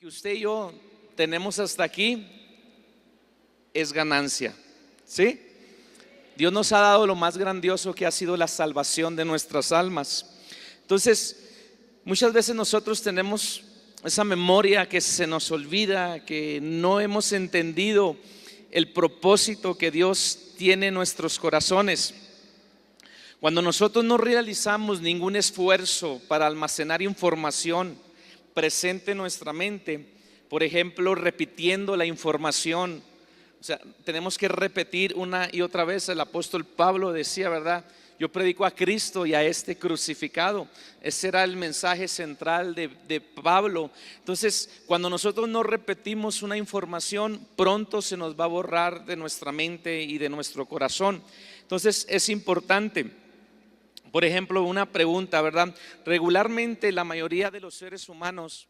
que usted y yo tenemos hasta aquí es ganancia, ¿sí? Dios nos ha dado lo más grandioso que ha sido la salvación de nuestras almas. Entonces, muchas veces nosotros tenemos esa memoria que se nos olvida, que no hemos entendido el propósito que Dios tiene en nuestros corazones. Cuando nosotros no realizamos ningún esfuerzo para almacenar información presente en nuestra mente, por ejemplo, repitiendo la información, o sea, tenemos que repetir una y otra vez. El apóstol Pablo decía, ¿verdad? Yo predico a Cristo y a este crucificado. Ese era el mensaje central de Pablo. Entonces, cuando nosotros no repetimos una información, pronto se nos va a borrar de nuestra mente y de nuestro corazón. Entonces, es importante. Por ejemplo, una pregunta, ¿verdad? Regularmente la mayoría de los seres humanos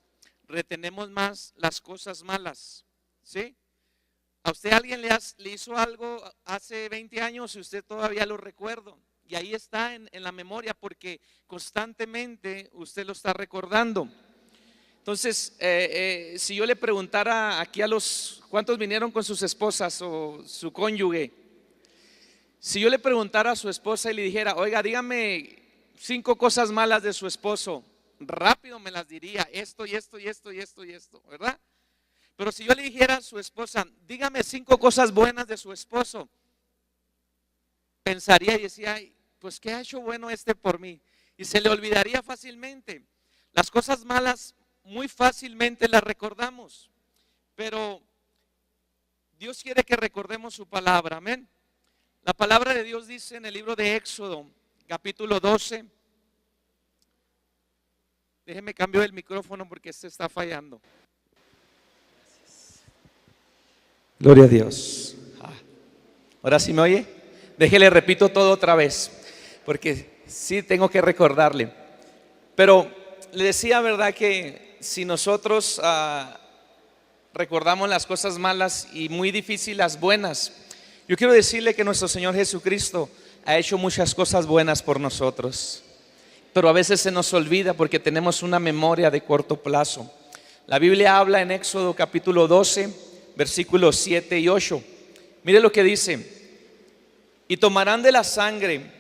retenemos más las cosas malas, ¿sí? A usted alguien le hizo algo hace 20 años y usted todavía lo recuerda. Y ahí está en la memoria porque constantemente usted lo está recordando. Entonces, si yo le preguntara aquí a los, ¿cuántos vinieron con sus esposas o su cónyuge? Si yo le preguntara a su esposa y le dijera, oiga, dígame 5 cosas malas de su esposo, rápido me las diría, esto y esto y esto y esto y esto, ¿verdad? Pero si yo le dijera a su esposa, dígame 5 cosas buenas de su esposo, pensaría y decía, ay, pues ¿qué ha hecho bueno este por mí? Y se le olvidaría fácilmente. Las cosas malas muy fácilmente las recordamos, pero Dios quiere que recordemos su palabra, amén. La palabra de Dios dice en el libro de Éxodo, capítulo 12. Déjeme cambiar el micrófono porque este está fallando. Gloria a Dios. Ahora sí me oye. Déjele, repito todo otra vez, porque sí tengo que recordarle. Pero le decía, ¿verdad? Que si nosotros recordamos las cosas malas y muy difícil las buenas, yo quiero decirle que nuestro Señor Jesucristo ha hecho muchas cosas buenas por nosotros, pero a veces se nos olvida porque tenemos una memoria de corto plazo. La Biblia habla en Éxodo capítulo 12, versículos 7 y 8. Mire lo que dice: y tomarán de la sangre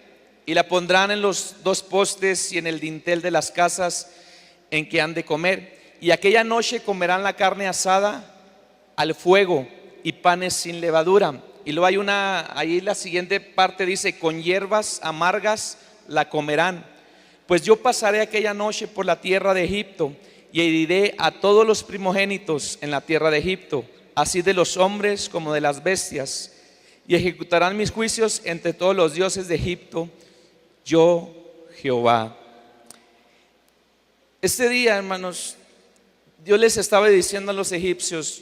y la pondrán en los 2 postes y en el dintel de las casas en que han de comer. Y aquella noche comerán la carne asada al fuego y panes sin levadura. Y luego hay ahí la siguiente parte dice, con hierbas amargas la comerán. Pues yo pasaré aquella noche por la tierra de Egipto y heriré a todos los primogénitos en la tierra de Egipto, así de los hombres como de las bestias, y ejecutarán mis juicios entre todos los dioses de Egipto, yo Jehová. Este día, hermanos, Dios les estaba diciendo a los egipcios,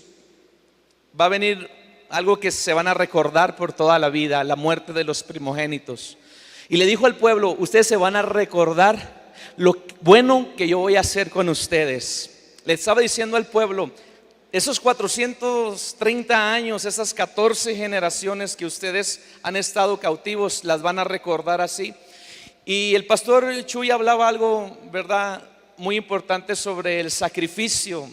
va a venir algo que se van a recordar por toda la vida, la muerte de los primogénitos. Y le dijo al pueblo, ustedes se van a recordar lo bueno que yo voy a hacer con ustedes. Le estaba diciendo al pueblo, esos 430 años, esas 14 generaciones que ustedes han estado cautivos, las van a recordar así. Y el pastor Chuy hablaba algo, ¿verdad?, muy importante sobre el sacrificio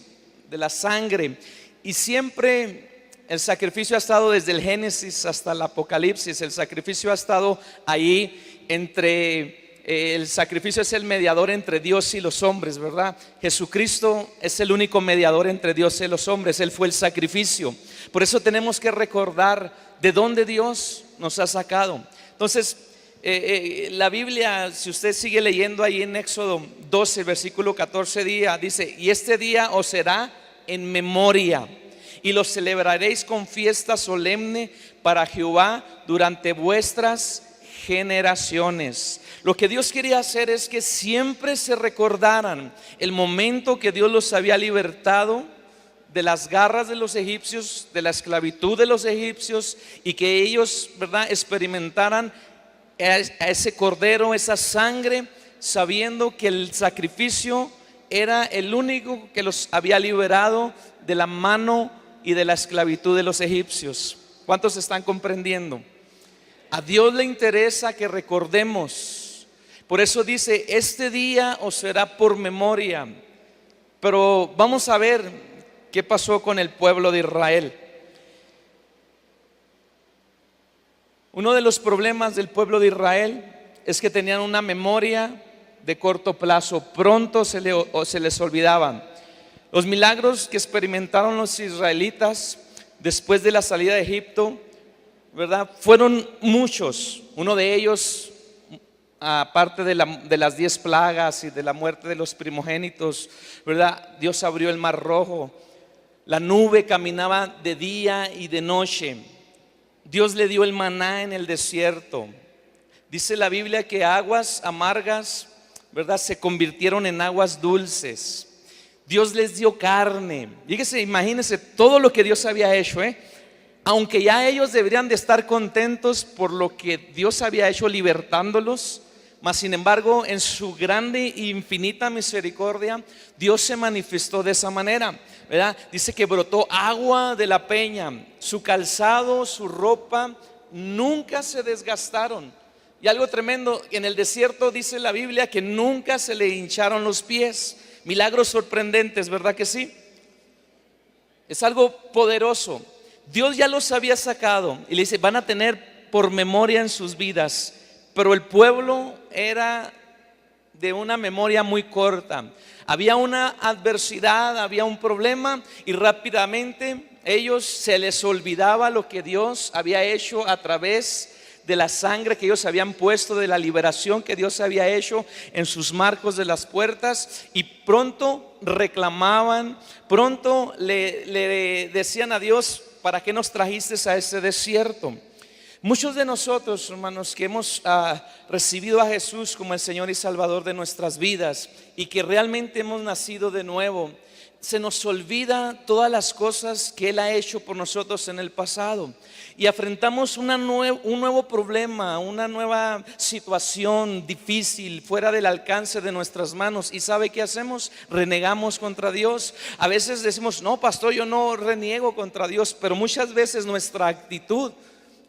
de la sangre. Y siempre el sacrificio ha estado desde el Génesis hasta el Apocalipsis. El sacrificio ha estado ahí el sacrificio es el mediador entre Dios y los hombres, ¿verdad? Jesucristo es el único mediador entre Dios y los hombres. Él fue el sacrificio. Por eso tenemos que recordar de dónde Dios nos ha sacado. Entonces, la Biblia, si usted sigue leyendo ahí en Éxodo 12, versículo 14, dice, y este día os será en memoria, y lo celebraréis con fiesta solemne para Jehová durante vuestras generaciones. Lo que Dios quería hacer es que siempre se recordaran el momento que Dios los había libertado de las garras de los egipcios, de la esclavitud de los egipcios, y que ellos, ¿verdad?, experimentaran a ese cordero, esa sangre, sabiendo que el sacrificio era el único que los había liberado de la mano y de la esclavitud de los egipcios. ¿Cuántos están comprendiendo? A Dios le interesa que recordemos. Por eso dice, este día os será por memoria. Pero vamos a ver ¿Qué pasó con el pueblo de Israel? Uno de los problemas del pueblo de Israel es que tenían una memoria de corto plazo, pronto se les olvidaban. Los milagros que experimentaron los israelitas después de la salida de Egipto, ¿verdad? Fueron muchos. Uno de ellos, aparte de las 10 plagas y de la muerte de los primogénitos, ¿verdad? Dios abrió el mar rojo, la nube caminaba de día y de noche. Dios le dio el maná en el desierto. Dice la Biblia que aguas amargas, ¿verdad?, se convirtieron en aguas dulces. Dios les dio carne. Fíjese, imagínense todo lo que Dios había hecho, aunque ya ellos deberían de estar contentos por lo que Dios había hecho libertándolos, mas sin embargo en su grande e infinita misericordia Dios se manifestó de esa manera, ¿verdad? Dice que brotó agua de la peña, su calzado, su ropa nunca se desgastaron. Y algo tremendo, en el desierto dice la Biblia que nunca se le hincharon los pies. Milagros sorprendentes, ¿verdad que sí? Es algo poderoso. Dios ya los había sacado y le dice, van a tener por memoria en sus vidas. Pero el pueblo era de una memoria muy corta. Había una adversidad, había un problema y rápidamente ellos se les olvidaba lo que Dios había hecho a través de la sangre que ellos habían puesto, de la liberación que Dios había hecho en sus marcos de las puertas, y pronto reclamaban, pronto le decían a Dios, ¿para qué nos trajiste a este desierto? Muchos de nosotros, hermanos, que hemos recibido a Jesús como el Señor y Salvador de nuestras vidas y que realmente hemos nacido de nuevo, se nos olvida todas las cosas que Él ha hecho por nosotros en el pasado y afrontamos un nuevo problema, una nueva situación difícil fuera del alcance de nuestras manos. ¿Y sabe qué hacemos? Renegamos contra Dios. A veces decimos, no, pastor, yo no reniego contra Dios, pero muchas veces nuestra actitud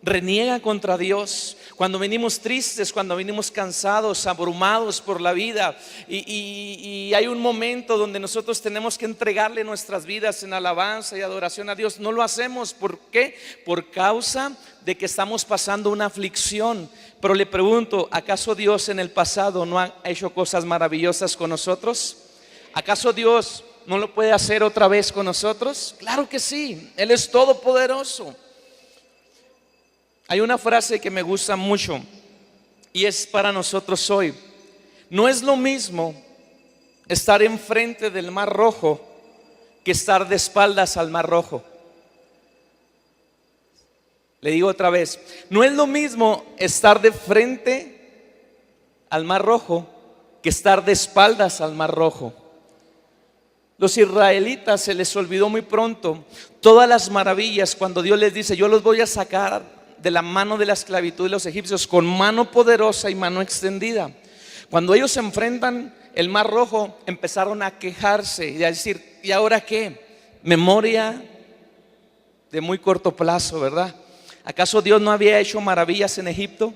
reniega contra Dios. Cuando venimos tristes, cuando venimos cansados, abrumados por la vida y hay un momento donde nosotros tenemos que entregarle nuestras vidas en alabanza y adoración a Dios, no lo hacemos. ¿Por qué? Por causa de que estamos pasando una aflicción. Pero le pregunto, ¿acaso Dios en el pasado no ha hecho cosas maravillosas con nosotros? ¿Acaso Dios no lo puede hacer otra vez con nosotros? Claro que sí, Él es todopoderoso. Hay una frase que me gusta mucho y es para nosotros hoy. No es lo mismo estar enfrente del Mar Rojo que estar de espaldas al Mar Rojo. Le digo otra vez, no es lo mismo estar de frente al Mar Rojo que estar de espaldas al Mar Rojo. Los israelitas se les olvidó muy pronto todas las maravillas cuando Dios les dice, yo los voy a sacar de la mano de la esclavitud de los egipcios con mano poderosa y mano extendida. Cuando ellos se enfrentan el Mar Rojo, empezaron a quejarse y a decir, ¿y ahora qué? Memoria de muy corto plazo, ¿verdad? ¿Acaso Dios no había hecho maravillas en Egipto?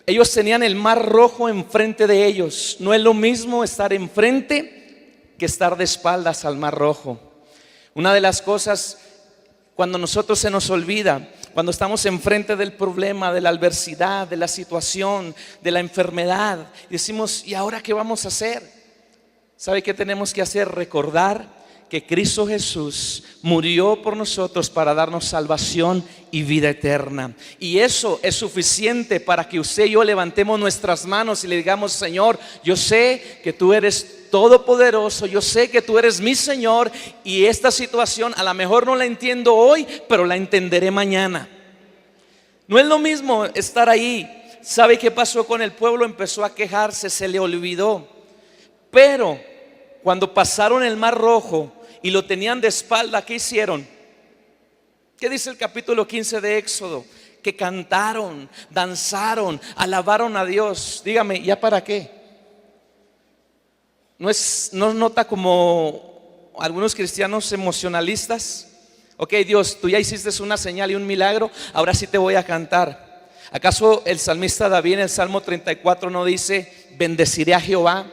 Ellos tenían el Mar Rojo enfrente de ellos. No es lo mismo estar enfrente que estar de espaldas al Mar Rojo. Una de las cosas, cuando nosotros se nos olvida, cuando estamos enfrente del problema, de la adversidad, de la situación, de la enfermedad, decimos, ¿y ahora qué vamos a hacer? ¿Sabe qué tenemos que hacer? Recordar que Cristo Jesús murió por nosotros para darnos salvación y vida eterna. Y eso es suficiente para que usted y yo levantemos nuestras manos y le digamos, Señor, yo sé que tú eres todopoderoso, yo sé que tú eres mi Señor y esta situación a lo mejor no la entiendo hoy, pero la entenderé mañana. No es lo mismo estar ahí. ¿Sabe qué pasó con el pueblo? Empezó a quejarse, se le olvidó. Pero cuando pasaron el Mar Rojo y lo tenían de espalda, ¿qué hicieron? ¿Qué dice el capítulo 15 de Éxodo? Que cantaron, danzaron, alabaron a Dios. Dígame, ¿ya para qué? ¿No nota como algunos cristianos emocionalistas? Ok, Dios, tú ya hiciste una señal y un milagro, ahora sí te voy a cantar. ¿Acaso el salmista David en el Salmo 34 no dice, bendeciré a Jehová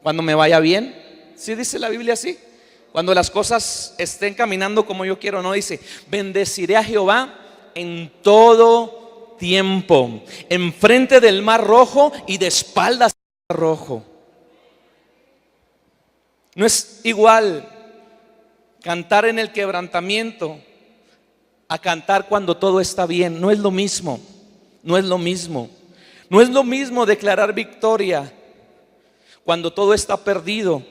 cuando me vaya bien? ¿Sí dice la Biblia así? Cuando las cosas estén caminando como yo quiero, no dice, bendeciré a Jehová en todo tiempo, enfrente del mar rojo y de espaldas al mar rojo. No es igual cantar en el quebrantamiento a cantar cuando todo está bien. No es lo mismo, no es lo mismo. No es lo mismo declarar victoria cuando todo está perdido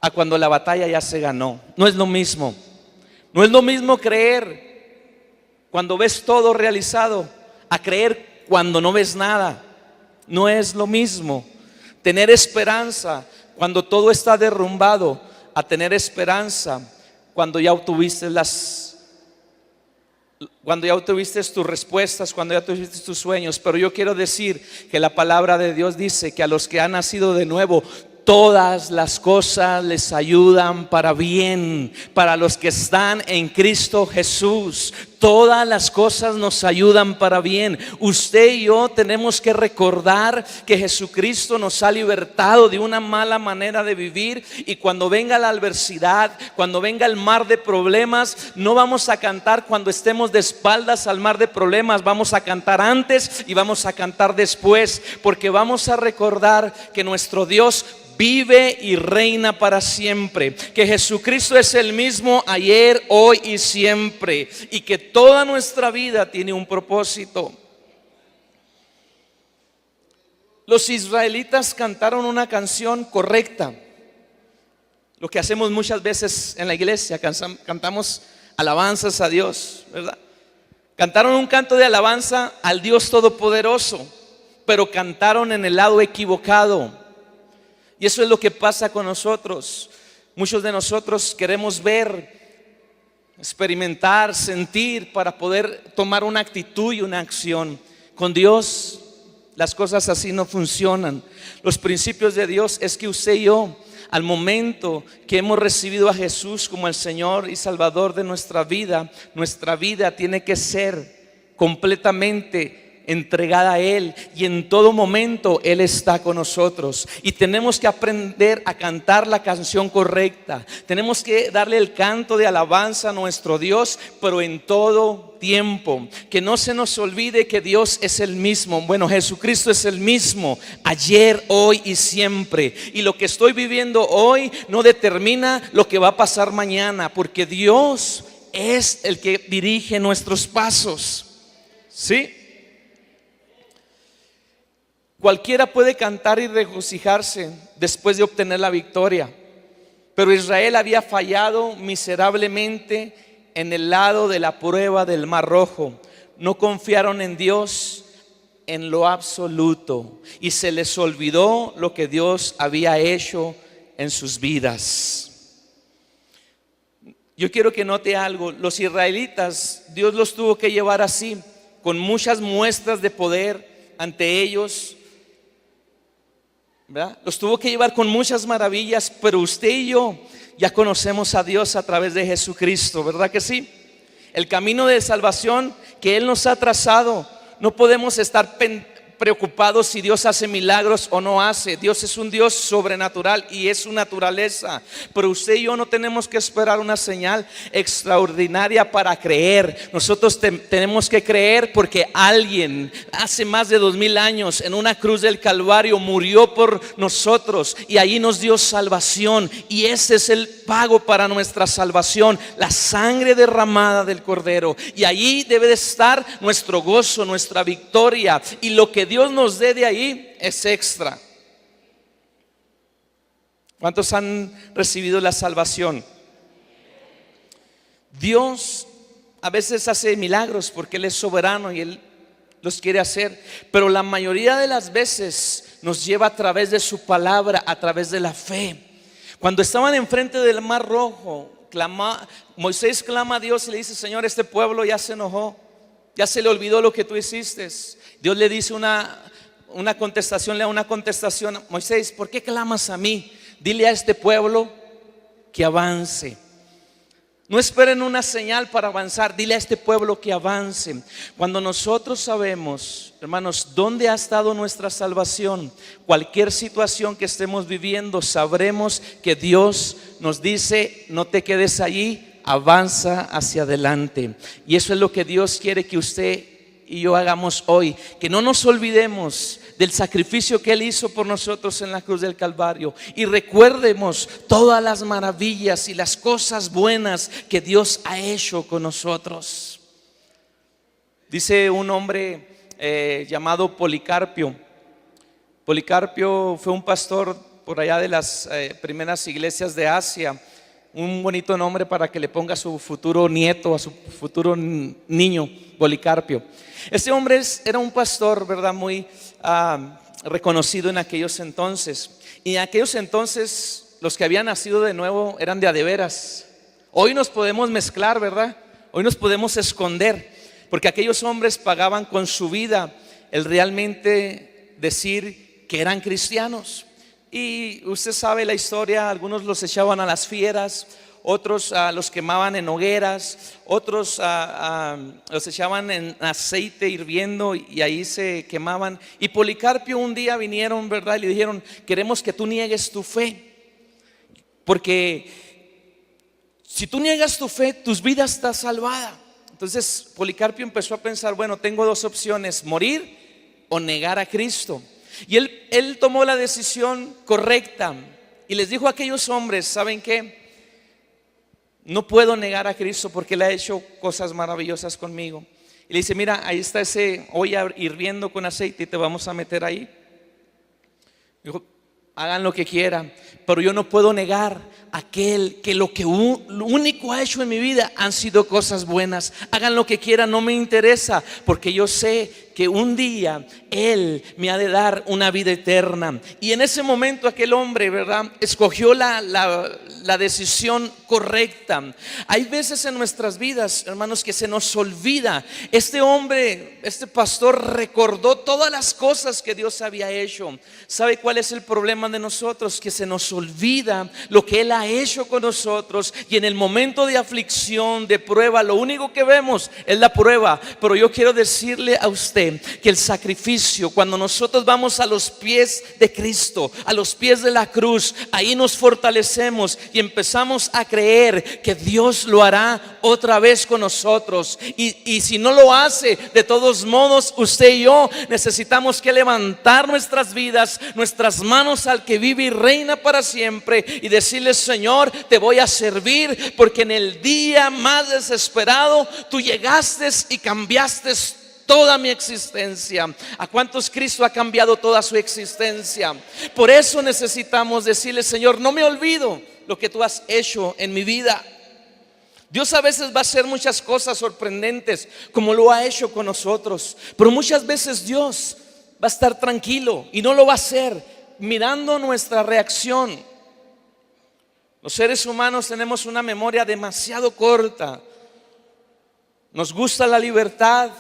a cuando la batalla ya se ganó. No es lo mismo. No es lo mismo creer cuando ves todo realizado a creer cuando no ves nada. No es lo mismo. Tener esperanza cuando todo está derrumbado a tener esperanza cuando ya obtuviste tus respuestas, cuando ya tuviste tus sueños. Pero yo quiero decir que la palabra de Dios dice que a los que han nacido de nuevo, todas las cosas les ayudan para bien, para los que están en Cristo Jesús. Todas las cosas nos ayudan para bien. Usted y yo tenemos que recordar que Jesucristo nos ha libertado de una mala manera de vivir, y cuando venga la adversidad, cuando venga el mar de problemas, no vamos a cantar cuando estemos de espaldas al mar de problemas. Vamos a cantar antes y vamos a cantar después, porque vamos a recordar que nuestro Dios vive y reina para siempre, que Jesucristo es el mismo ayer, hoy y siempre, y que toda nuestra vida tiene un propósito. Los israelitas cantaron una canción correcta, lo que hacemos muchas veces en la iglesia, cantamos alabanzas a Dios, ¿verdad? Cantaron un canto de alabanza al Dios Todopoderoso, pero cantaron en el lado equivocado. Y eso es lo que pasa con nosotros. Muchos de nosotros queremos ver, experimentar, sentir para poder tomar una actitud y una acción. Con Dios las cosas así no funcionan. Los principios de Dios es que usted y yo, al momento que hemos recibido a Jesús como el Señor y Salvador de nuestra vida tiene que ser completamente entregada a Él, y en todo momento Él está con nosotros, y tenemos que aprender a cantar la canción correcta. Tenemos que darle el canto de alabanza a nuestro Dios, pero en todo tiempo. Que no se nos olvide que Dios es el mismo. Bueno, Jesucristo es el mismo ayer, hoy y siempre, y lo que estoy viviendo hoy no determina lo que va a pasar mañana, porque Dios es el que dirige nuestros pasos. ¿Sí? Cualquiera puede cantar y regocijarse después de obtener la victoria, pero Israel había fallado miserablemente en el lado de la prueba del Mar Rojo. No confiaron en Dios en lo absoluto, y se les olvidó lo que Dios había hecho en sus vidas. Yo quiero que note algo. Los israelitas, Dios los tuvo que llevar así, con muchas muestras de poder ante ellos, ¿verdad? Los tuvo que llevar con muchas maravillas, pero usted y yo ya conocemos a Dios a través de Jesucristo, ¿verdad que sí? El camino de salvación que Él nos ha trazado, no podemos estar preocupados si Dios hace milagros o no hace. Dios es un Dios sobrenatural y es su naturaleza, pero usted y yo no tenemos que esperar una señal extraordinaria para creer. Nosotros tenemos que creer porque alguien hace más de 2000 años en una cruz del Calvario murió por nosotros, y allí nos dio salvación, y ese es el pago para nuestra salvación, la sangre derramada del Cordero. Y allí debe de estar nuestro gozo, nuestra victoria, y lo que Dios nos dé de ahí es extra. ¿Cuántos han recibido la salvación? Dios a veces hace milagros porque Él es soberano y Él los quiere hacer, pero la mayoría de las veces nos lleva a través de su palabra, a través de la fe. Cuando estaban enfrente del Mar Rojo, Moisés clama a Dios y le dice: Señor, este pueblo ya se enojó, ya se le olvidó lo que tú hiciste. Dios le dice una contestación, le da una contestación: Moisés, ¿por qué clamas a mí? Dile a este pueblo que avance. No esperen una señal para avanzar. Dile a este pueblo que avance. Cuando nosotros sabemos, hermanos, dónde ha estado nuestra salvación, cualquier situación que estemos viviendo, sabremos que Dios nos dice: no te quedes allí, avanza hacia adelante. Y eso es lo que Dios quiere que usted y yo hagamos hoy, que no nos olvidemos del sacrificio que Él hizo por nosotros en la cruz del Calvario, y recuerdemos todas las maravillas y las cosas buenas que Dios ha hecho con nosotros. Dice un hombre llamado Policarpio. Policarpio fue un pastor por allá de las primeras iglesias de Asia. Un bonito nombre para que le ponga a su futuro nieto, a su futuro niño, Policarpio. Este hombre era un pastor, ¿verdad? Muy reconocido en aquellos entonces. Y en aquellos entonces los que habían nacido de nuevo eran de a de veras. Hoy nos podemos mezclar, ¿verdad? Hoy nos podemos esconder, porque aquellos hombres pagaban con su vida el realmente decir que eran cristianos. Y usted sabe la historia, algunos los echaban a las fieras, otros los quemaban en hogueras, otros los echaban en aceite hirviendo y ahí se quemaban. Y Policarpio un día vinieron, ¿verdad? Y le dijeron: queremos que tú niegues tu fe, porque si tú niegas tu fe, tu vida está salvada. Entonces Policarpio empezó a pensar: bueno, tengo dos opciones, morir o negar a Cristo. Y él tomó la decisión correcta y les dijo a aquellos hombres: ¿saben qué? No puedo negar a Cristo porque Él ha hecho cosas maravillosas conmigo. Y le dice: mira, ahí está ese olla hirviendo con aceite y te vamos a meter ahí. Dijo: hagan lo que quieran, pero yo no puedo negar a aquel que lo único ha hecho en mi vida han sido cosas buenas. Hagan lo que quieran, no me interesa, porque yo sé que un día Él me ha de dar una vida eterna. Y en ese momento aquel hombre, ¿verdad?, escogió la decisión correcta. Hay veces en nuestras vidas, hermanos, que se nos olvida. Este hombre, este pastor, recordó todas las cosas que Dios había hecho. ¿Sabe cuál es el problema de nosotros? Que se nos olvida lo que Él ha hecho con nosotros, y en el momento de aflicción, de prueba, lo único que vemos es la prueba. Pero yo quiero decirle a usted que el sacrificio, cuando nosotros vamos a los pies de Cristo, a los pies de la cruz, ahí nos fortalecemos y empezamos a creer que Dios lo hará otra vez con nosotros. Y si no lo hace, de todos modos, usted y yo necesitamos que levantar nuestras vidas, nuestras manos al que vive y reina para siempre, y decirle: Señor, te voy a servir, porque en el día más desesperado tú llegaste y cambiaste toda mi existencia. ¿A cuántos Cristo ha cambiado toda su existencia? Por eso necesitamos decirle: Señor, no me olvido lo que tú has hecho en mi vida. Dios a veces va a hacer muchas cosas sorprendentes, como lo ha hecho con nosotros, pero muchas veces Dios va a estar tranquilo y no lo va a hacer mirando nuestra reacción. Los seres humanos tenemos una memoria demasiado corta. Nos gusta la libertad,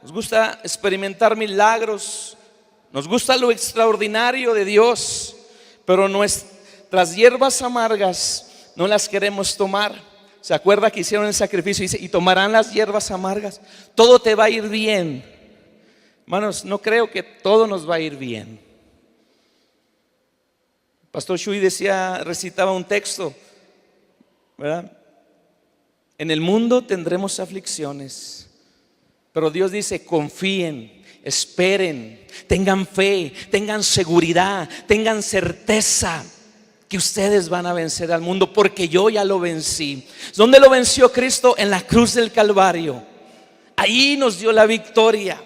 nos gusta experimentar milagros, nos gusta lo extraordinario de Dios, pero nuestras hierbas amargas no las queremos tomar. ¿Se acuerda que hicieron el sacrificio? Y tomarán las hierbas amargas. Todo te va a ir bien. Hermanos, no creo que todo nos va a ir bien. Pastor Shui recitaba un texto, ¿verdad? En el mundo tendremos aflicciones, pero Dios dice: confíen, esperen, tengan fe, tengan seguridad, tengan certeza que ustedes van a vencer al mundo, porque yo ya lo vencí. ¿Dónde lo venció Cristo? En la cruz del Calvario. Ahí nos dio la victoria.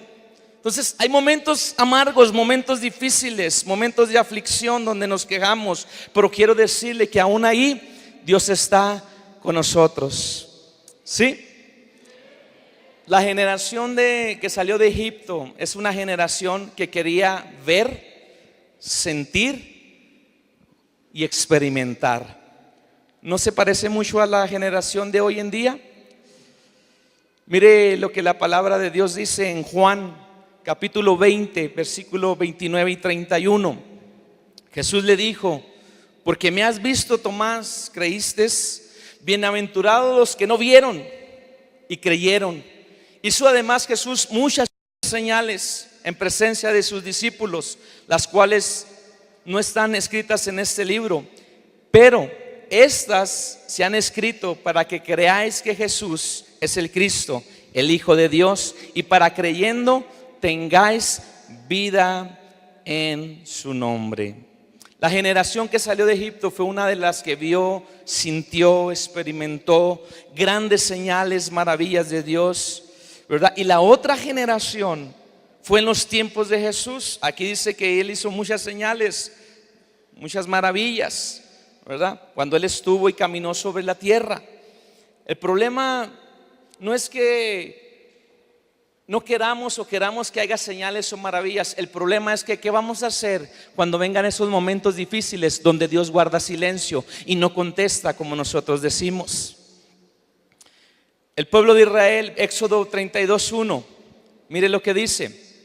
Entonces hay momentos amargos, momentos difíciles, momentos de aflicción donde nos quejamos, pero quiero decirle que aún ahí Dios está con nosotros. ¿Sí? La generación que salió de Egipto es una generación que quería ver, sentir y experimentar. ¿No se parece mucho a la generación de hoy en día? Mire lo que la palabra de Dios dice en Juan capítulo 20, versículo 29 y 31. Jesús le dijo: porque me has visto, Tomás, creíste. Bienaventurados los que no vieron y creyeron. Hizo además Jesús muchas señales en presencia de sus discípulos, las cuales no están escritas en este libro, pero estas se han escrito para que creáis que Jesús es el Cristo, el Hijo de Dios, y para creyendo tengáis vida en su nombre. La generación que salió de Egipto fue una de las que vio, sintió, experimentó grandes señales, maravillas de Dios, ¿verdad? Y la otra generación fue en los tiempos de Jesús. Aquí dice que Él hizo muchas señales, muchas maravillas, ¿verdad? Cuando Él estuvo y caminó sobre la tierra. El problema no es que no queramos o queramos que haya señales o maravillas. El problema es que ¿qué vamos a hacer cuando vengan esos momentos difíciles donde Dios guarda silencio y no contesta como nosotros decimos? El pueblo de Israel, Éxodo 32:1, mire lo que dice: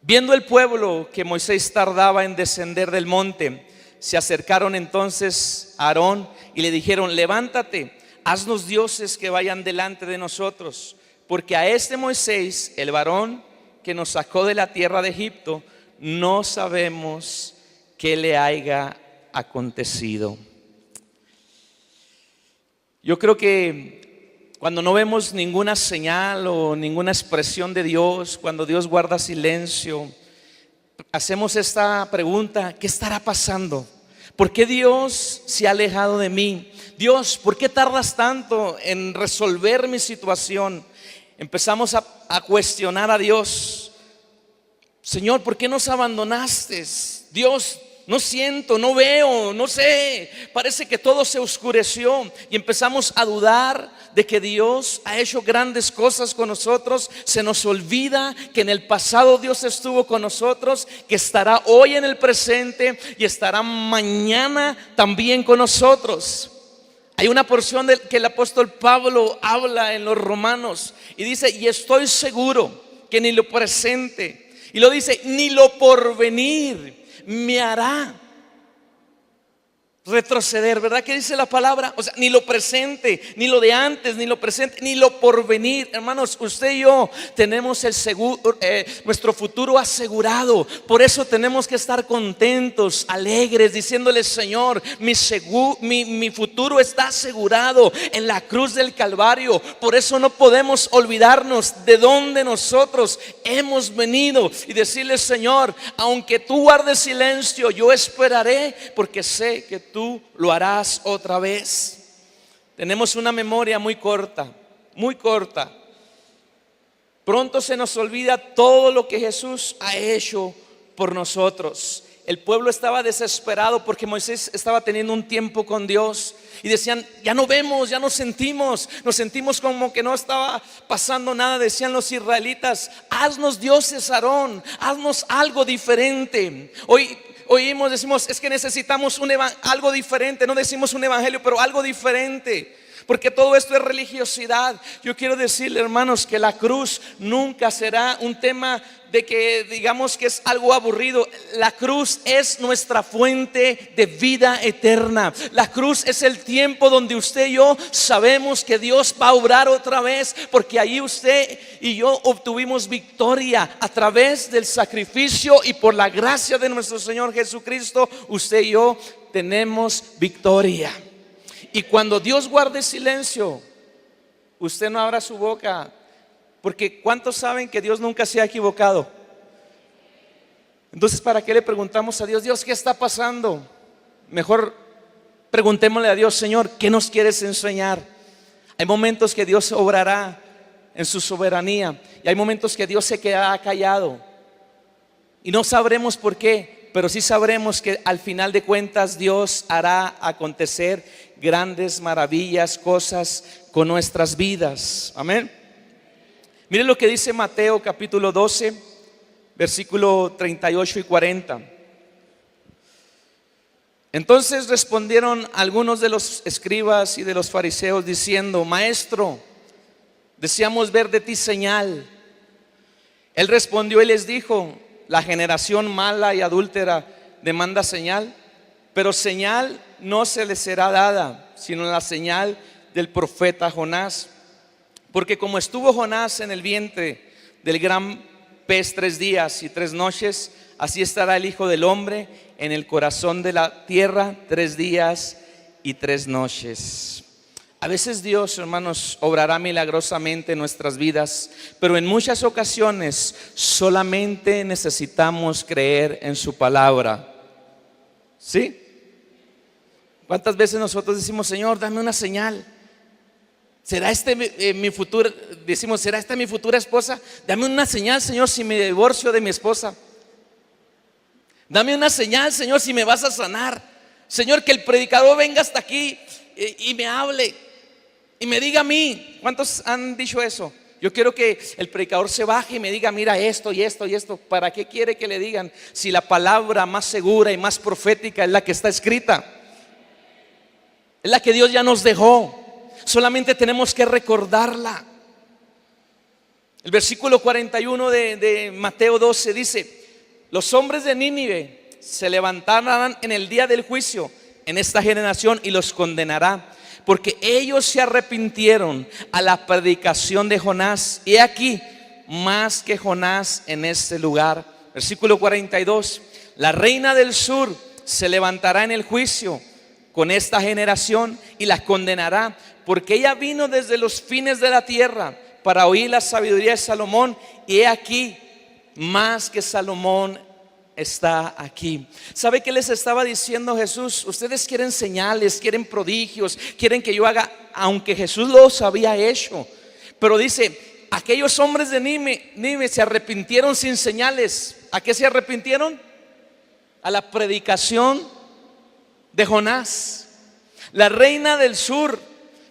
viendo el pueblo que Moisés tardaba en descender del monte, se acercaron entonces a Aarón y le dijeron: levántate, haznos dioses que vayan delante de nosotros, porque a este Moisés, el varón que nos sacó de la tierra de Egipto, no sabemos qué le haya acontecido. Yo creo que cuando no vemos ninguna señal o ninguna expresión de Dios, cuando Dios guarda silencio, hacemos esta pregunta: ¿qué estará pasando? ¿Por qué Dios se ha alejado de mí? Dios, ¿por qué tardas tanto en resolver mi situación? Empezamos a cuestionar a Dios. Señor, ¿por qué nos abandonaste? Dios, no siento, no veo, no sé, parece que todo se oscureció. Y empezamos a dudar de que Dios ha hecho grandes cosas con nosotros. Se nos olvida que en el pasado Dios estuvo con nosotros, que estará hoy en el presente y estará mañana también con nosotros. Hay una porción que el apóstol Pablo habla en los Romanos y dice: y estoy seguro que ni lo presente, y lo dice, ni lo porvenir me hará retroceder, ¿verdad? ¿Qué dice la palabra? O sea, ni lo presente, ni lo de antes, ni lo presente, ni lo porvenir. Hermanos, usted y yo tenemos el seguro, nuestro futuro asegurado. Por eso tenemos que estar contentos, alegres, diciéndole: Señor, mi futuro está asegurado en la cruz del Calvario. Por eso no podemos olvidarnos de dónde nosotros hemos venido y decirle: Señor, aunque tú guardes silencio, yo esperaré, porque sé que tú lo harás otra vez. Tenemos una memoria muy corta, muy corta. Pronto se nos olvida todo lo que Jesús ha hecho por nosotros. El pueblo estaba desesperado porque Moisés estaba teniendo un tiempo con Dios y decían: ya no vemos, ya nos sentimos como que no estaba pasando nada. Decían los israelitas: haznos dioses, Aarón, haznos algo diferente. Hoy decimos: es que necesitamos algo diferente. No decimos un evangelio, pero algo diferente, porque todo esto es religiosidad. Yo quiero decirle, hermanos, que la cruz nunca será un tema de que digamos que es algo aburrido. La cruz es nuestra fuente de vida eterna. La cruz es el tiempo donde usted y yo sabemos que Dios va a obrar otra vez, porque ahí usted y yo obtuvimos victoria a través del sacrificio, y por la gracia de nuestro Señor Jesucristo, usted y yo tenemos victoria. Y cuando Dios guarde silencio, usted no abra su boca, porque ¿cuántos saben que Dios nunca se ha equivocado? Entonces, ¿para qué le preguntamos a Dios: Dios, ¿qué está pasando? Mejor preguntémosle a Dios: Señor, ¿qué nos quieres enseñar? Hay momentos que Dios obrará en su soberanía, y hay momentos que Dios se quedará callado, y no sabremos por qué, pero sí sabremos que al final de cuentas Dios hará acontecer grandes maravillas, cosas con nuestras vidas. Amén. Miren lo que dice Mateo capítulo 12, versículo 38 y 40. Entonces respondieron algunos de los escribas y de los fariseos diciendo: Maestro, deseamos ver de ti señal. Él respondió y les dijo: la generación mala y adúltera demanda señal, pero señal no se les será dada, sino la señal del profeta Jonás. Porque como estuvo Jonás en el vientre del gran pez 3 días y 3 noches, así estará el Hijo del Hombre en el corazón de la tierra 3 días y 3 noches. A veces Dios, hermanos, obrará milagrosamente en nuestras vidas, pero en muchas ocasiones solamente necesitamos creer en su palabra. ¿Sí? ¿Cuántas veces nosotros decimos, Señor, dame una señal? ¿Será mi futura? Decimos, ¿será esta mi futura esposa? Dame una señal, Señor, si me divorcio de mi esposa. Dame una señal, Señor, si me vas a sanar. Señor, que el predicador venga hasta aquí y me hable y me diga a mí. ¿Cuántos han dicho eso? Yo quiero que el predicador se baje y me diga, mira esto y esto y esto. ¿Para qué quiere que le digan? Si la palabra más segura y más profética es la que está escrita, es la que Dios ya nos dejó. Solamente tenemos que recordarla. El versículo 41 de Mateo 12 dice: los hombres de Nínive se levantarán en el día del juicio en esta generación y los condenará, porque ellos se arrepintieron a la predicación de Jonás. Y aquí más que Jonás en este lugar. Versículo 42: la reina del sur se levantará en el juicio con esta generación y la condenará, porque ella vino desde los fines de la tierra para oír la sabiduría de Salomón, y he aquí más que Salomón está aquí. ¿Sabe qué les estaba diciendo Jesús? Ustedes quieren señales, quieren prodigios, quieren que yo haga, aunque Jesús los había hecho. Pero dice, aquellos hombres de Nínive se arrepintieron sin señales. ¿A qué se arrepintieron? A la predicación de Jonás. La reina del sur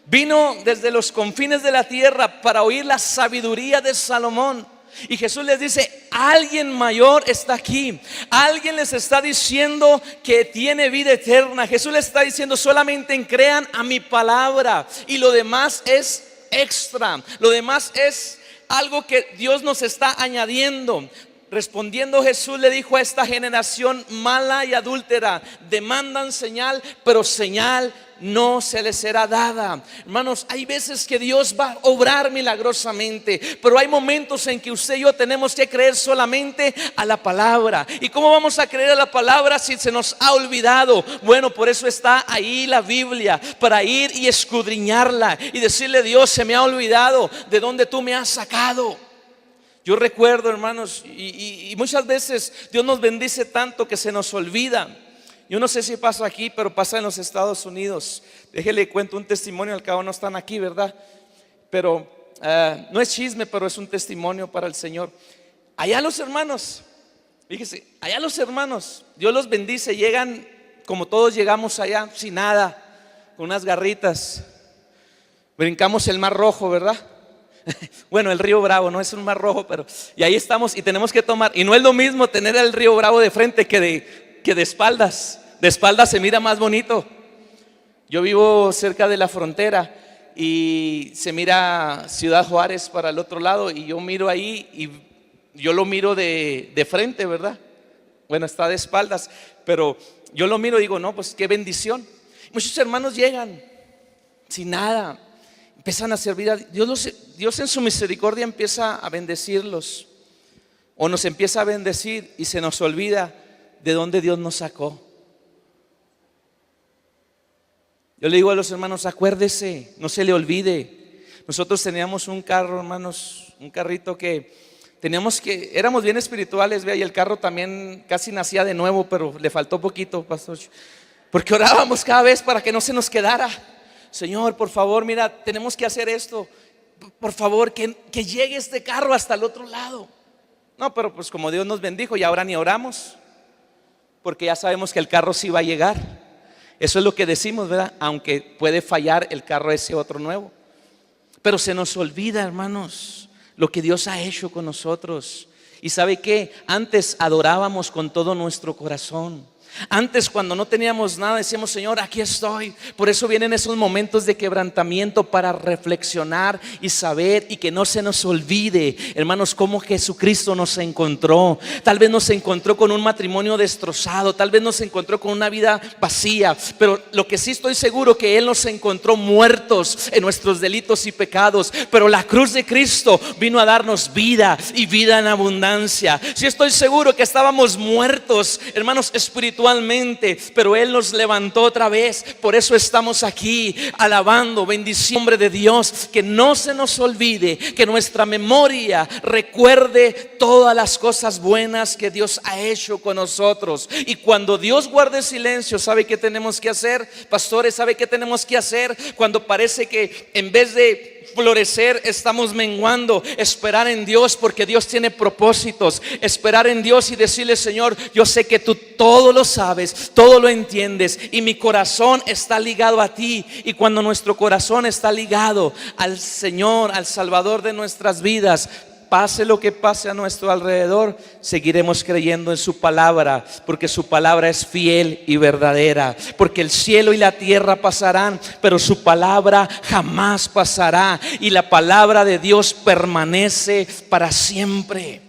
vino desde los confines de la tierra para oír la sabiduría de Salomón. Y Jesús les dice, alguien mayor está aquí. Alguien les está diciendo que tiene vida eterna. Jesús les está diciendo, solamente crean a mi palabra, y lo demás es extra. Lo demás es algo que Dios nos está añadiendo. Respondiendo Jesús le dijo a esta generación mala y adúltera: demandan señal, pero señal no se les será dada. Hermanos, hay veces que Dios va a obrar milagrosamente, pero hay momentos en que usted y yo tenemos que creer solamente a la palabra. ¿Y cómo vamos a creer a la palabra si se nos ha olvidado? Bueno, por eso está ahí la Biblia, para ir y escudriñarla y decirle: Dios, se me ha olvidado de dónde tú me has sacado. Yo recuerdo, hermanos, y muchas veces Dios nos bendice tanto que se nos olvida. Yo no sé si pasa aquí, pero pasa en los Estados Unidos. Déjele cuento un testimonio, al cabo no están aquí, ¿verdad? Pero no es chisme, pero es un testimonio para el Señor. Allá los hermanos, fíjese, allá los hermanos, Dios los bendice, llegan como todos llegamos allá, sin nada, con unas garritas. Brincamos el Mar Rojo, ¿verdad? Bueno, el río Bravo, no es un Mar Rojo, pero y ahí estamos y tenemos que tomar. Y no es lo mismo tener el río Bravo de frente que de espaldas. De espaldas se mira más bonito. Yo vivo cerca de la frontera y se mira Ciudad Juárez para el otro lado, y yo miro ahí y yo lo miro de frente, ¿verdad? Bueno, está de espaldas, pero yo lo miro y digo, no, pues qué bendición. Muchos hermanos llegan sin nada, empiezan a servir a Dios. Dios en su misericordia empieza a bendecirlos, o nos empieza a bendecir, y se nos olvida de dónde Dios nos sacó. Yo le digo a los hermanos, acuérdese, no se le olvide. Nosotros teníamos un carro, hermanos, un carrito que éramos bien espirituales, vea, y el carro también casi nacía de nuevo, pero le faltó poquito, pastor, porque orábamos cada vez para que no se nos quedara. Señor, por favor, mira, tenemos que hacer esto. Por favor, que llegue este carro hasta el otro lado. No, pero pues como Dios nos bendijo, y ahora ni oramos, porque ya sabemos que el carro sí va a llegar. Eso es lo que decimos, ¿verdad? Aunque puede fallar el carro ese otro nuevo. Pero se nos olvida, hermanos, lo que Dios ha hecho con nosotros. Y ¿sabe qué? Antes adorábamos con todo nuestro corazón. Antes, cuando no teníamos nada, decíamos: Señor, aquí estoy. Por eso vienen esos momentos de quebrantamiento, para reflexionar y saber, y que no se nos olvide, hermanos, cómo Jesucristo nos encontró. Tal vez nos encontró con un matrimonio destrozado, tal vez nos encontró con una vida vacía, pero lo que sí estoy seguro, que Él nos encontró muertos en nuestros delitos y pecados. Pero la cruz de Cristo vino a darnos vida, y vida en abundancia. Sí estoy seguro que estábamos muertos, hermanos, espiritualmente, pero Él nos levantó otra vez. Por eso estamos aquí alabando, bendiciendo el nombre de Dios. Que no se nos olvide, que nuestra memoria recuerde todas las cosas buenas que Dios ha hecho con nosotros. Y cuando Dios guarde silencio, ¿sabe qué tenemos que hacer, pastores? ¿Sabe qué tenemos que hacer cuando parece que en vez de florecer estamos menguando? Esperar en Dios, porque Dios tiene propósitos. Esperar en Dios y decirle: Señor, yo sé que tú todo lo sabes, todo lo entiendes, y mi corazón está ligado a ti. Y cuando nuestro corazón está ligado al Señor, al Salvador de nuestras vidas, pase lo que pase a nuestro alrededor, seguiremos creyendo en su palabra, porque su palabra es fiel y verdadera. Porque el cielo y la tierra pasarán, pero su palabra jamás pasará. Y la palabra de Dios permanece para siempre.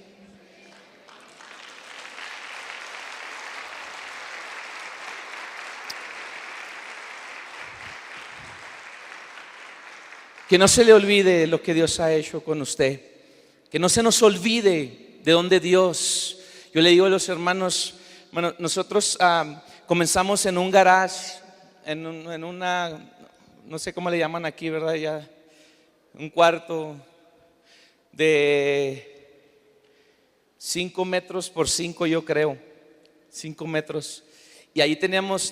Que no se le olvide lo que Dios ha hecho con usted. Que no se nos olvide de dónde Dios. Yo le digo a los hermanos, bueno, nosotros comenzamos en un garage, en una, no sé cómo le llaman aquí, ¿verdad? Ya, un cuarto de 5 metros por 5, yo creo, 5 metros. Y ahí teníamos,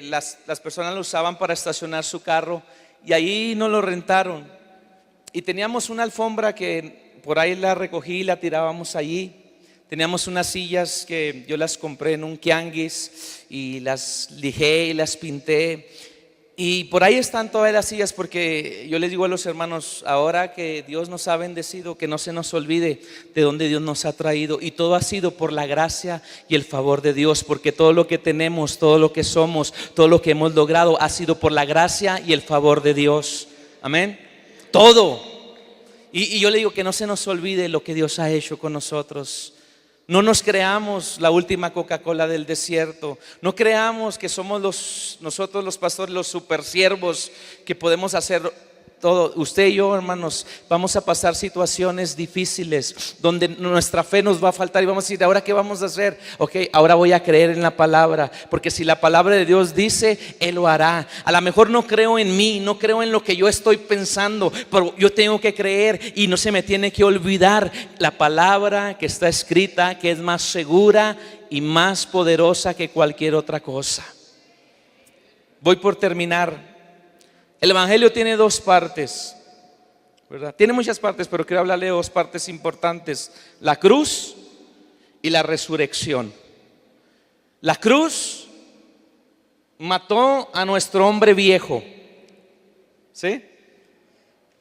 las personas lo usaban para estacionar su carro, y ahí nos lo rentaron. Y teníamos una alfombra que por ahí la recogí y la tirábamos allí. Teníamos unas sillas que yo las compré en un tianguis, y las lijé y las pinté. Y por ahí están todas las sillas, porque yo les digo a los hermanos, ahora que Dios nos ha bendecido, que no se nos olvide de dónde Dios nos ha traído. Y todo ha sido por la gracia y el favor de Dios, porque todo lo que tenemos, todo lo que somos, todo lo que hemos logrado ha sido por la gracia y el favor de Dios. Amén. Todo. Y yo le digo que no se nos olvide lo que Dios ha hecho con nosotros. No nos creamos la última Coca-Cola del desierto. No creamos que somos nosotros los pastores, los super siervos, que podemos hacer todo. Usted y yo, hermanos, vamos a pasar situaciones difíciles donde nuestra fe nos va a faltar, y vamos a decir: ¿ahora qué vamos a hacer? Ok, ahora voy a creer en la palabra, porque si la palabra de Dios dice, Él lo hará. A lo mejor no creo en mí, no creo en lo que yo estoy pensando, pero yo tengo que creer, y no se me tiene que olvidar la palabra que está escrita, que es más segura y más poderosa que cualquier otra cosa. Voy por terminar. El evangelio tiene 2 partes, ¿verdad? Tiene muchas partes, pero quiero hablarle de 2 partes importantes: la cruz y la resurrección. La cruz mató a nuestro hombre viejo, ¿sí?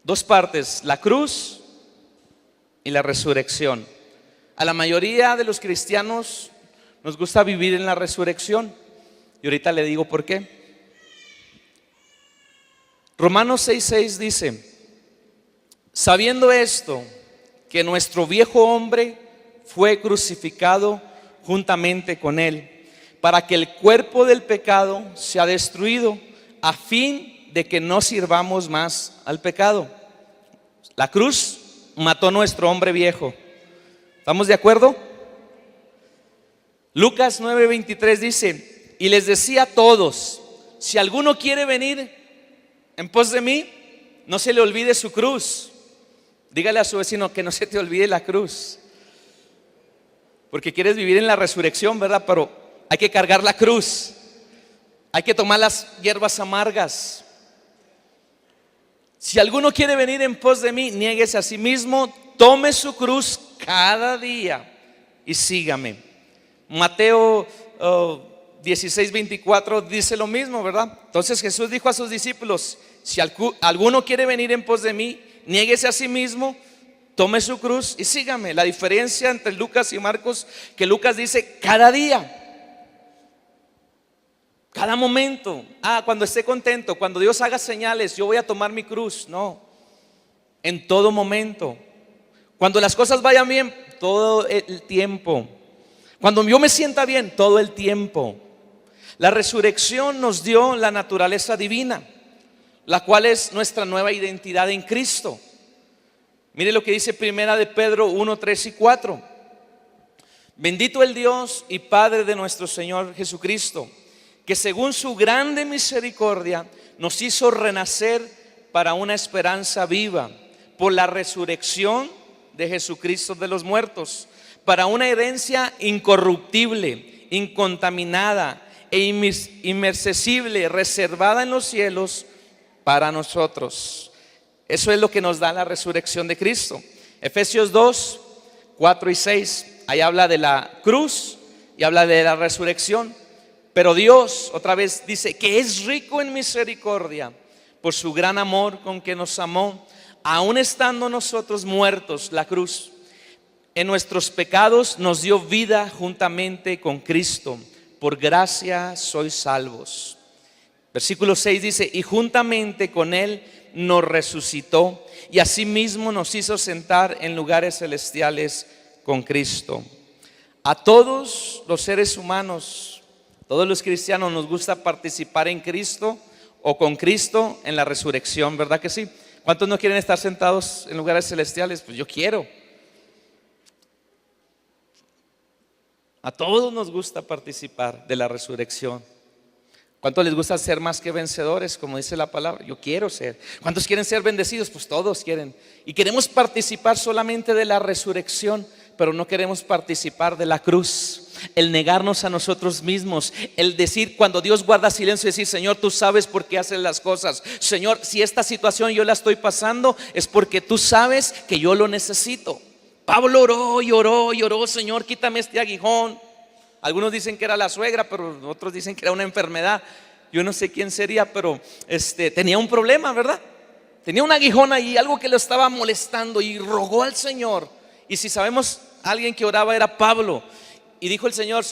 2 partes: la cruz y la resurrección. A la mayoría de los cristianos nos gusta vivir en la resurrección, y ahorita le digo por qué. Romanos 6:6 dice: sabiendo esto, que nuestro viejo hombre fue crucificado juntamente con él, para que el cuerpo del pecado sea destruido, a fin de que no sirvamos más al pecado. La cruz mató a nuestro hombre viejo. ¿Estamos de acuerdo? Lucas 9:23 dice: y les decía a todos: si alguno quiere venir en pos de mí, no se le olvide su cruz. Dígale a su vecino que no se te olvide la cruz, porque quieres vivir en la resurrección, ¿verdad? Pero hay que cargar la cruz, hay que tomar las hierbas amargas. Si alguno quiere venir en pos de mí, niéguese a sí mismo, tome su cruz cada día y sígame. Mateo 16:24 dice lo mismo, ¿verdad? Entonces Jesús dijo a sus discípulos: si alguno quiere venir en pos de mí, niéguese a sí mismo, tome su cruz y sígame. La diferencia entre Lucas y Marcos, que Lucas dice cada día, Cada momento. Cuando esté contento, cuando Dios haga señales, yo voy a tomar mi cruz. No, en todo momento. Cuando las cosas vayan bien, todo el tiempo. Cuando yo me sienta bien, todo el tiempo. La resurrección nos dio la naturaleza divina, la cual es nuestra nueva identidad en Cristo. Mire lo que dice Primera de Pedro 1, 3 y 4. Bendito el Dios y Padre de nuestro Señor Jesucristo, que según su grande misericordia nos hizo renacer para una esperanza viva por la resurrección de Jesucristo de los muertos, para una herencia incorruptible, incontaminada e inmercesible, reservada en los cielos para nosotros. Eso es lo que nos da la resurrección de Cristo. Efesios 2, 4 y 6, ahí habla de la cruz y habla de la resurrección. Pero Dios, otra vez dice, que es rico en misericordia por su gran amor con que nos amó, aun estando nosotros muertos, la cruz, en nuestros pecados nos dio vida juntamente con Cristo. Por gracia sois salvos. Versículo 6 dice, y juntamente con Él nos resucitó y asimismo nos hizo sentar en lugares celestiales con Cristo. A todos los seres humanos, todos los cristianos, nos gusta participar en Cristo o con Cristo en la resurrección, ¿verdad que sí? ¿Cuántos no quieren estar sentados en lugares celestiales? Pues yo quiero. A todos nos gusta participar de la resurrección. ¿Cuántos les gusta ser más que vencedores, como dice la palabra? Yo quiero ser. ¿Cuántos quieren ser bendecidos? Pues todos quieren. Y queremos participar solamente de la resurrección, pero no queremos participar de la cruz. El negarnos a nosotros mismos, el decir, cuando Dios guarda silencio, decir, Señor, tú sabes por qué haces las cosas. Señor, si esta situación yo la estoy pasando, es porque tú sabes que yo lo necesito. Pablo oró y oró y oró, Señor, quítame este aguijón. Algunos dicen que era la suegra, pero otros dicen que era una enfermedad. Yo no sé quién sería, pero tenía un problema, ¿verdad? Tenía un aguijón ahí, algo que lo estaba molestando, y rogó al Señor. Y si sabemos, alguien que oraba era Pablo. Y dijo el Señor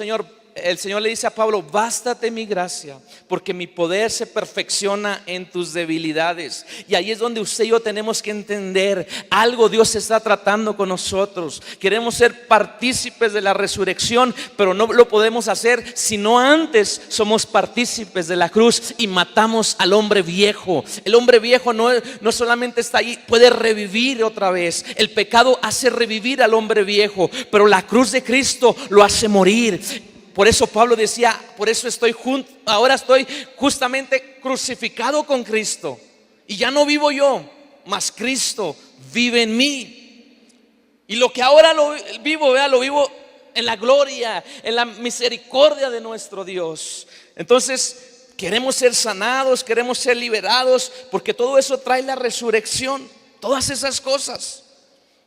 le dice a Pablo, bástate mi gracia, porque mi poder se perfecciona en tus debilidades. Y ahí es donde usted y yo tenemos que entender algo. Dios está tratando con nosotros. Queremos ser partícipes de la resurrección, pero no lo podemos hacer si no antes somos partícipes de la cruz y matamos al hombre viejo. El hombre viejo no solamente está ahí, puede revivir otra vez. El pecado hace revivir al hombre viejo, pero la cruz de Cristo lo hace morir. Por eso Pablo decía, por eso ahora estoy justamente crucificado con Cristo. Y ya no vivo yo, mas Cristo vive en mí. Y lo que ahora lo vivo en la gloria, en la misericordia de nuestro Dios. Entonces, queremos ser sanados, queremos ser liberados, porque todo eso trae la resurrección. Todas esas cosas,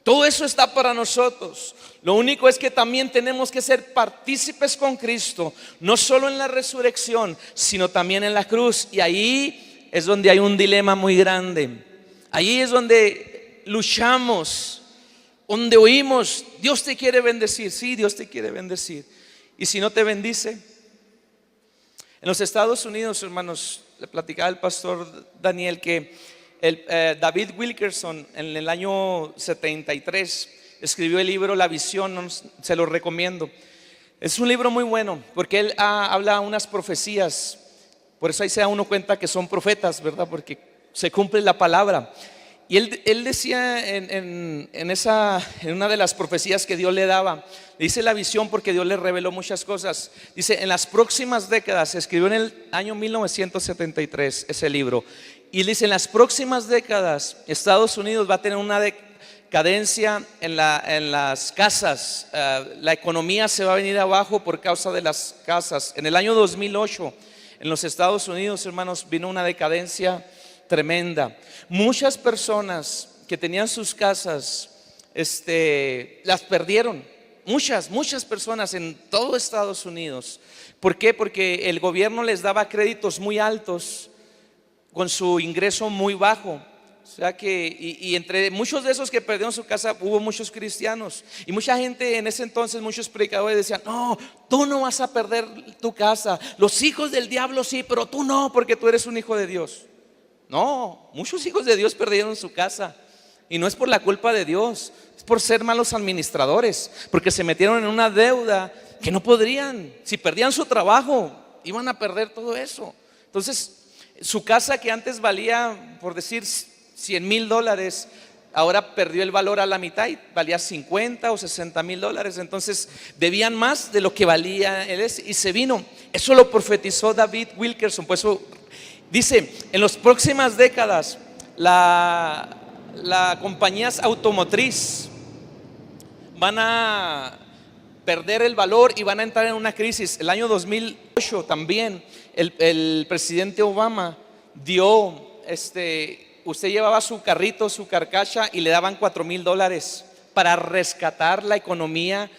todo eso está para nosotros. Lo único es que también tenemos que ser partícipes con Cristo, no solo en la resurrección, sino también en la cruz. Y ahí es donde hay un dilema muy grande. Ahí es donde luchamos, donde oímos, Dios te quiere bendecir. Sí, Dios te quiere bendecir. Y si no te bendice. En los Estados Unidos, hermanos, le platicaba el pastor Daniel que David Wilkerson en el año 73 escribió el libro La Visión. Se lo recomiendo. Es un libro muy bueno porque él habla unas profecías. Por eso ahí se da uno cuenta que son profetas, ¿verdad? Porque se cumple la palabra. Y él decía en una de las profecías que Dios le daba, le dice la visión porque Dios le reveló muchas cosas. Dice, en las próximas décadas, se escribió en el año 1973 ese libro. Y dice, en las próximas décadas Estados Unidos va a tener una decadencia en las casas. La economía se va a venir abajo por causa de las casas. En el año 2008 en los Estados Unidos, hermanos, vino una decadencia tremenda. Muchas personas que tenían sus casas las perdieron. Muchas personas en todo Estados Unidos. ¿Por qué? Porque el gobierno les daba créditos muy altos con su ingreso muy bajo. O sea que, y entre muchos de esos que perdieron su casa hubo muchos cristianos. Y mucha gente en ese entonces, muchos predicadores decían: no, tú no vas a perder tu casa. Los hijos del diablo sí, pero tú no, porque tú eres un hijo de Dios. No, muchos hijos de Dios perdieron su casa. Y no es por la culpa de Dios, es por ser malos administradores, porque se metieron en una deuda que no podrían. Si perdían su trabajo, iban a perder todo eso. Entonces, su casa, que antes valía, por decir, $100,000, ahora perdió el valor a la mitad y valía $50,000 o $60,000. Entonces debían más de lo que valía él, y se vino. Eso lo profetizó David Wilkerson. Pues eso dice: en las próximas décadas la compañías automotriz van a perder el valor y van a entrar en una crisis. El año 2008 también el presidente Obama dio, usted llevaba su carrito, su carcacha, y le daban $4,000 para rescatar la economía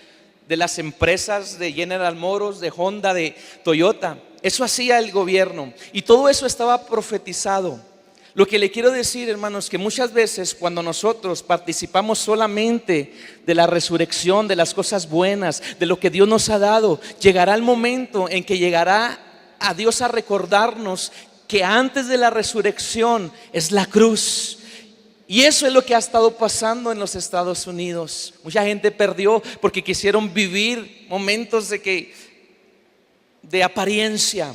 de las empresas de General Motors, de Honda, de Toyota. Eso hacía el gobierno y todo eso estaba profetizado. Lo que le quiero decir, hermanos, que muchas veces cuando nosotros participamos solamente de la resurrección, de las cosas buenas, de lo que Dios nos ha dado, llegará el momento en que llegará a Dios a recordarnos que antes de la resurrección es la cruz. Y eso es lo que ha estado pasando en los Estados Unidos. Mucha gente perdió porque quisieron vivir momentos de apariencia.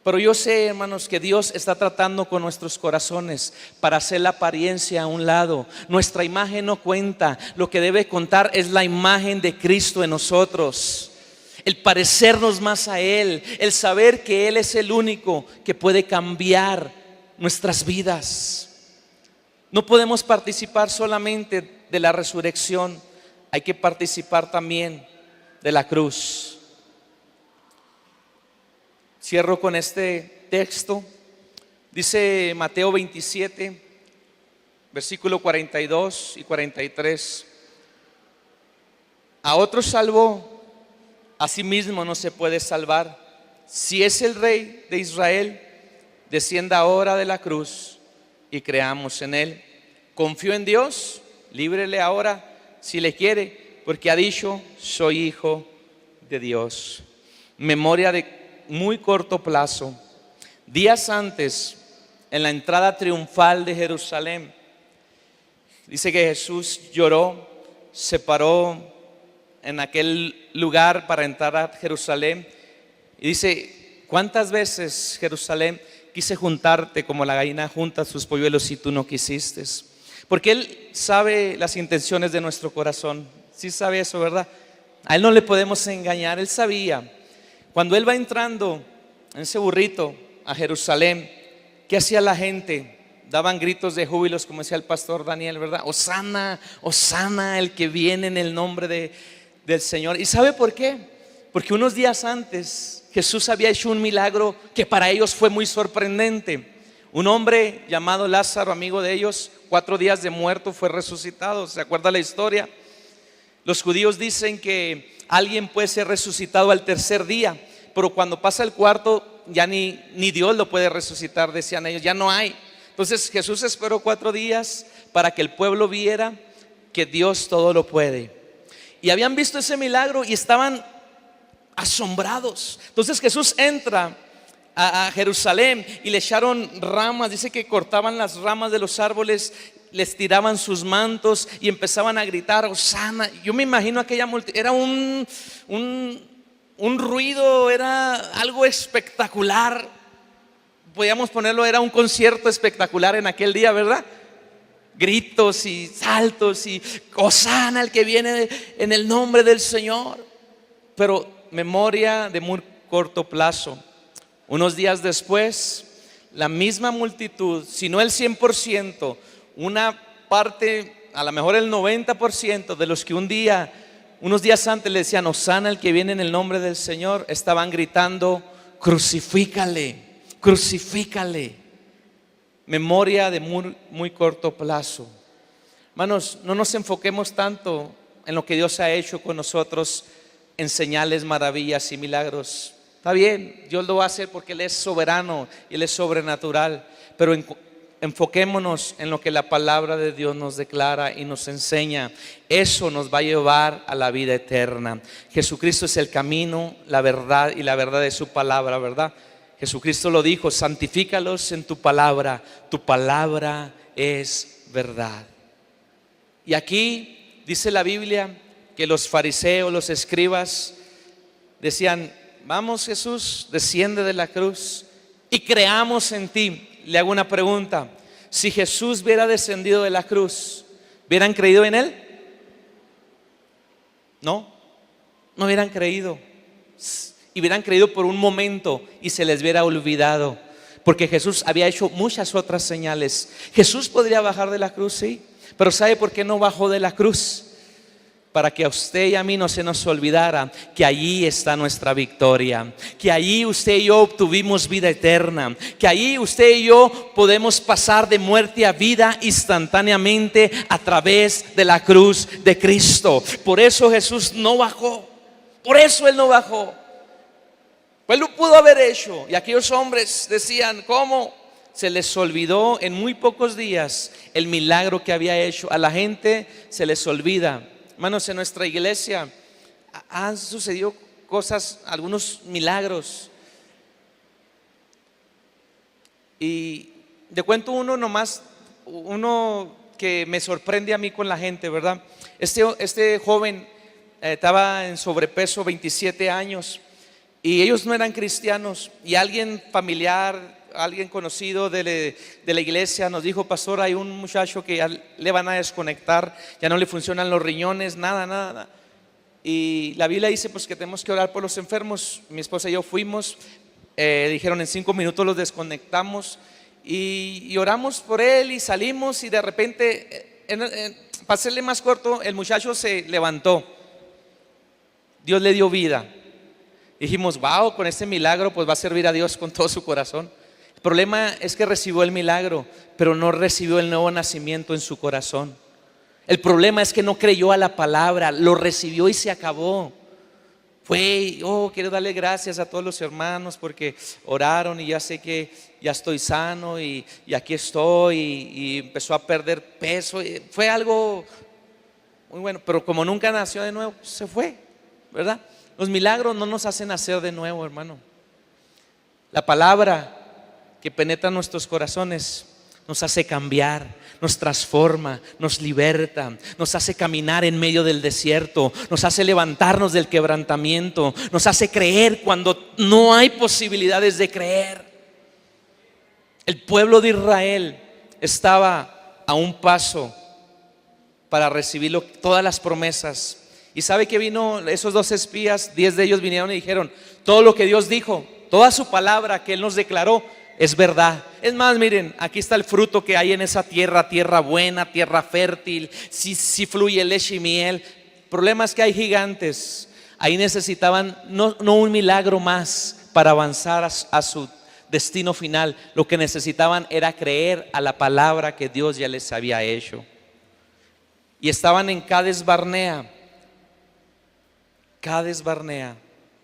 Pero yo sé, hermanos, que Dios está tratando con nuestros corazones para hacer la apariencia a un lado. Nuestra imagen no cuenta, lo que debe contar es la imagen de Cristo en nosotros. El parecernos más a Él, el saber que Él es el único que puede cambiar nuestras vidas. No podemos participar solamente de la resurrección, hay que participar también de la cruz. Cierro con este texto. Dice Mateo 27, versículo 42 y 43: a otro salvó, a sí mismo no se puede salvar. Si es el Rey de Israel, descienda ahora de la cruz y creamos en Él. Confío en Dios, líbrele ahora si le quiere, porque ha dicho: soy hijo de Dios. Memoria de muy corto plazo. Días antes, en la entrada triunfal de Jerusalén, dice que Jesús lloró, se paró en aquel lugar para entrar a Jerusalén y dice: ¿cuántas veces, Jerusalén, quise juntarte como la gallina junta sus polluelos y tú no quisiste? Porque Él sabe las intenciones de nuestro corazón. Sí sabe eso, ¿verdad? A Él no le podemos engañar. Él sabía. Cuando Él va entrando en ese burrito a Jerusalén, ¿qué hacía la gente? Daban gritos de júbilos, como decía el pastor Daniel, ¿verdad? Hosana, hosana, el que viene en el nombre del Señor. ¿Y sabe por qué? Porque unos días antes Jesús había hecho un milagro que para ellos fue muy sorprendente. Un hombre llamado Lázaro, amigo de ellos, 4 días de muerto, fue resucitado. ¿Se acuerda la historia? Los judíos dicen que alguien puede ser resucitado al tercer día, pero cuando pasa el cuarto ya ni Dios lo puede resucitar, decían ellos, ya no hay. Entonces Jesús esperó 4 días para que el pueblo viera que Dios todo lo puede. Y habían visto ese milagro y estaban asombrados. Entonces Jesús entra a Jerusalén y le echaron ramas. Dice que cortaban las ramas de los árboles, les tiraban sus mantos y empezaban a gritar hosana. Yo me imagino aquella multitud, era un ruido, era algo espectacular. Podíamos ponerlo, era un concierto espectacular en aquel día, ¿verdad? Gritos y saltos y hosana el que viene en el nombre del Señor. Pero memoria de muy corto plazo. Unos días después, la misma multitud, si no el 100%, una parte, a lo mejor el 90% de los que unos días antes le decían hosana el que viene en el nombre del Señor, estaban gritando crucifícale, crucifícale. Memoria de muy, muy corto plazo. Hermanos, no nos enfoquemos tanto en lo que Dios ha hecho con nosotros en señales, maravillas y milagros. Está bien, Dios lo va a hacer porque Él es soberano y Él es sobrenatural, pero enfoquémonos en lo que la palabra de Dios nos declara y nos enseña. Eso nos va a llevar a la vida eterna. Jesucristo es el camino, la verdad y la verdad de su palabra, ¿verdad? Jesucristo lo dijo: santifícalos en tu palabra es verdad. Y aquí dice la Biblia que los fariseos, los escribas decían: vamos, Jesús, desciende de la cruz y creamos en ti. Le hago una pregunta: si Jesús hubiera descendido de la cruz, ¿hubieran creído en Él? No hubieran creído. Y hubieran creído por un momento y se les hubiera olvidado, porque Jesús había hecho muchas otras señales. Jesús podría bajar de la cruz, sí, pero ¿sabe por qué no bajó de la cruz? Para que a usted y a mí no se nos olvidara que allí está nuestra victoria, que allí usted y yo obtuvimos vida eterna, que allí usted y yo podemos pasar de muerte a vida instantáneamente a través de la cruz de Cristo. Por eso Jesús no bajó, por eso Él no bajó. Pues lo pudo haber hecho. Y aquellos hombres decían: ¿cómo? Se les olvidó en muy pocos días el milagro que había hecho. A la gente se les olvida. Hermanos, en nuestra iglesia han sucedido cosas, algunos milagros. Y te cuento uno nomás, uno que me sorprende a mí con la gente, ¿verdad? Este joven estaba en sobrepeso, 27 años, y ellos no eran cristianos. Y alguien familiar, alguien conocido de la iglesia nos dijo: pastor, hay un muchacho que ya le van a desconectar, ya no le funcionan los riñones, nada. Y la Biblia dice pues que tenemos que orar por los enfermos. Mi esposa y yo fuimos, dijeron: en 5 minutos los desconectamos, y oramos por él y salimos. Y de repente, para hacerle más corto, el muchacho se levantó, Dios le dio vida. Dijimos: wow, con este milagro pues va a servir a Dios con todo su corazón. El problema es que recibió el milagro, pero no recibió el nuevo nacimiento en su corazón. El problema es que no creyó a la palabra, lo recibió y se acabó. Quiero darle gracias a todos los hermanos porque oraron y ya sé que ya estoy sano y aquí estoy, y empezó a perder peso. Fue algo muy bueno, pero como nunca nació de nuevo, se fue, ¿verdad? Los milagros no nos hacen nacer de nuevo, hermano. La palabra que penetra nuestros corazones nos hace cambiar, nos transforma, nos liberta, nos hace caminar en medio del desierto, nos hace levantarnos del quebrantamiento, nos hace creer cuando no hay posibilidades de creer. El pueblo de Israel estaba a un paso para recibir todas las promesas. Y sabe que vino esos 2 espías, 10 de ellos vinieron y dijeron: todo lo que Dios dijo, toda su palabra que Él nos declaró es verdad. Es más, miren, aquí está el fruto que hay en esa tierra, tierra buena, tierra fértil, si fluye leche y miel. El problema es que hay gigantes. Ahí necesitaban no un milagro más para avanzar a su destino final. Lo que necesitaban era creer a la palabra que Dios ya les había hecho. Y estaban en Cades Barnea.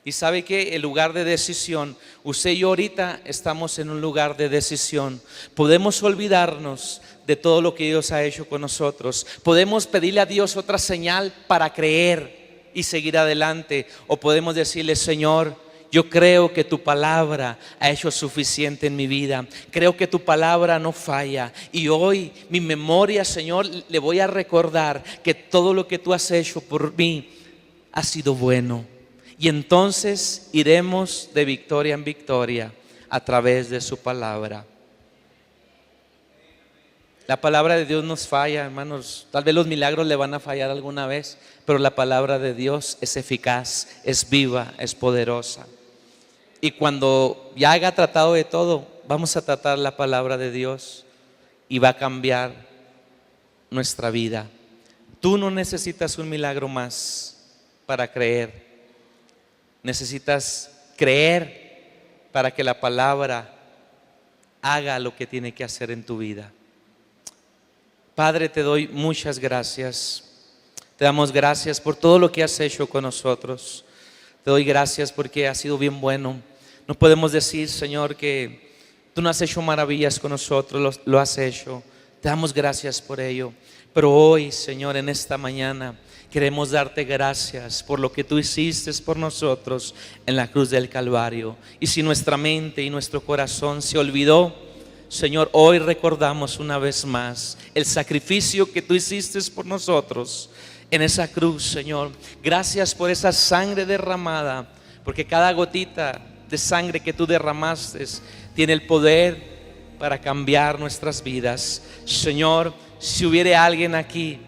Y sabe que el lugar de decisión, usted y yo ahorita estamos en un lugar de decisión. Podemos olvidarnos de todo lo que Dios ha hecho con nosotros. Podemos pedirle a Dios otra señal para creer y seguir adelante. O podemos decirle: Señor, yo creo que tu palabra ha hecho suficiente en mi vida. Creo que tu palabra no falla. Y hoy mi memoria, Señor, le voy a recordar que todo lo que tú has hecho por mí ha sido bueno. Y entonces iremos de victoria en victoria a través de su palabra. La palabra de Dios nos falla, hermanos. Tal vez los milagros le van a fallar alguna vez, pero la palabra de Dios es eficaz, es viva, es poderosa. Y cuando ya haya tratado de todo, vamos a tratar la palabra de Dios y va a cambiar nuestra vida. Tú no necesitas un milagro más para creer. Necesitas creer para que la palabra haga lo que tiene que hacer en tu vida. Padre, te doy muchas gracias. Te damos gracias por todo lo que has hecho con nosotros. Te doy gracias porque has sido bien bueno. No podemos decir, Señor, que Tú no has hecho maravillas con nosotros, lo has hecho. Te damos gracias por ello. Pero hoy, Señor, en esta mañana queremos darte gracias por lo que tú hiciste por nosotros en la cruz del Calvario. Y si nuestra mente y nuestro corazón se olvidó, Señor, hoy recordamos una vez más el sacrificio que tú hiciste por nosotros en esa cruz, Señor. Gracias por esa sangre derramada, porque cada gotita de sangre que tú derramaste tiene el poder para cambiar nuestras vidas. Señor, si hubiere alguien aquí,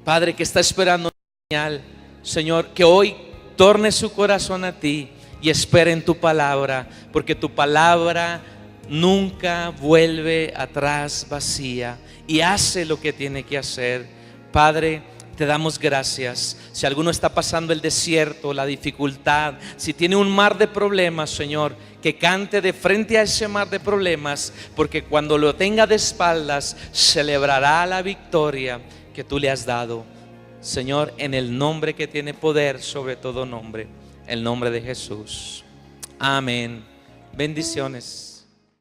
Padre, que está esperando una señal, Señor, que hoy torne su corazón a ti y espere en tu palabra, porque tu palabra nunca vuelve atrás vacía y hace lo que tiene que hacer. Padre, te damos gracias. Si alguno está pasando el desierto, la dificultad, si tiene un mar de problemas, Señor, que cante de frente a ese mar de problemas, porque cuando lo tenga de espaldas celebrará la victoria que tú le has dado, Señor, en el nombre que tiene poder sobre todo nombre, el nombre de Jesús. Amén. Bendiciones.